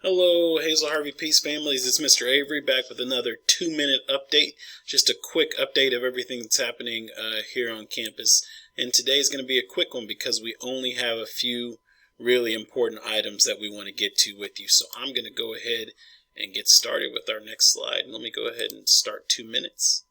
Hello, Hazel Harvey Peace families. It's Mr. Avery back with another 2-minute update. Just a quick update of everything that's happening here on campus. And today's going to be a quick one because we only have a few really important items that we want to get to with you. So I'm going to go ahead and get started with our next slide. Let me go ahead and start 2 minutes.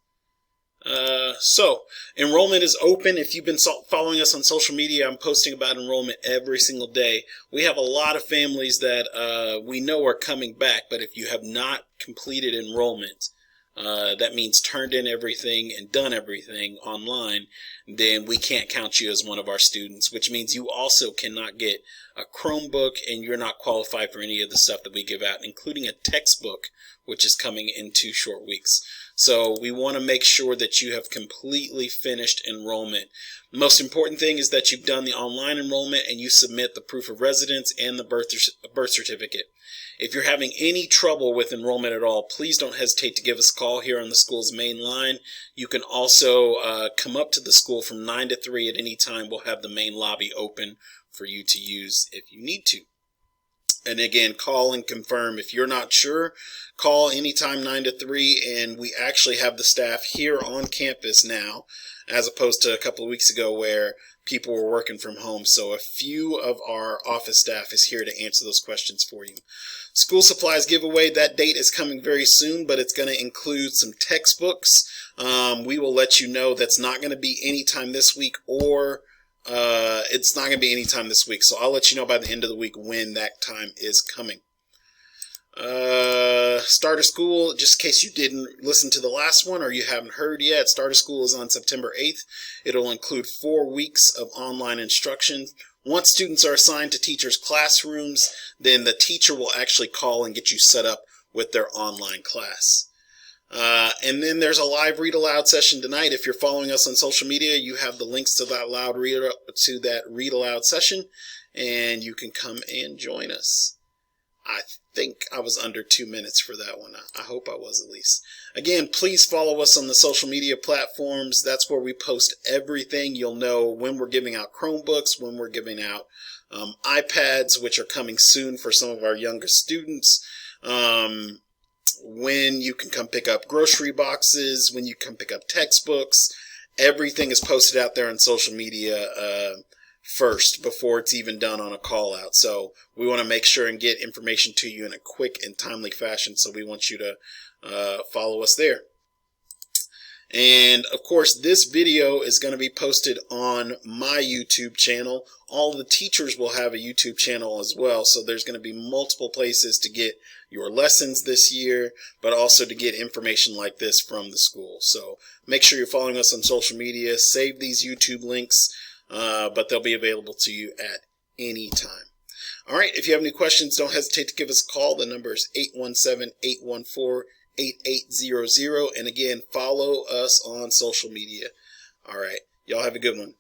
So enrollment is open. If you've been following us on social media, I'm posting about enrollment every single day. We have a lot of families that we know are coming back, but if you have not completed enrollment, that means turned in everything and done everything online, then we can't count you as one of our students, which means you also cannot get a Chromebook and you're not qualified for any of the stuff that we give out, including a textbook, which is coming in 2 short weeks. So we want to make sure that you have completely finished enrollment. The most important thing is that you've done the online enrollment and you submit the proof of residence and the birth certificate. If you're having any trouble with enrollment at all, please don't hesitate to give us a call here on the school's main line. You can also come up to the school from 9 to 3 at any time. We'll have the main lobby open for you to use if you need to. And again, call and confirm. If you're not sure, call anytime 9 to 3, and we actually have the staff here on campus now, as opposed to a couple of weeks ago where people were working from home. So a few of our office staff is here to answer those questions for you. School supplies giveaway, that date is coming very soon, but it's going to include some textbooks. We will let you know that's not going to be anytime this week, or it's not going to be anytime this week. So I'll let you know by the end of the week when that time is coming. Start of school, just in case you didn't listen to the last one or you haven't heard yet, start of school is on September 8th. It'll include 4 weeks of online instruction. Once students are assigned to teachers' classrooms, then the teacher will actually call and get you set up with their online class. And then there's a live read aloud session tonight. If you're following us on social media, you have the links to that read aloud session, and you can come and join us. I think I was under 2 minutes for that one. I hope I was at least. Again, please follow us on the social media platforms. That's where we post everything. You'll know when we're giving out Chromebooks, when we're giving out iPads, which are coming soon for some of our youngest students, when you can come pick up grocery boxes, when you come pick up textbooks. Everything is posted out there on social media first before it's even done on a call out. So we want to make sure and get information to you in a quick and timely fashion. So we want you to follow us there. And of course, this video is going to be posted on my YouTube channel. All the teachers will have a YouTube channel as well. So there's going to be multiple places to get your lessons this year, but also to get information like this from the school. So make sure you're following us on social media. Save these YouTube links, but they'll be available to you at any time. All right, if you have any questions, don't hesitate to give us a call. The number is 817-814-8800. And again, follow us on social media. All right, y'all have a good one.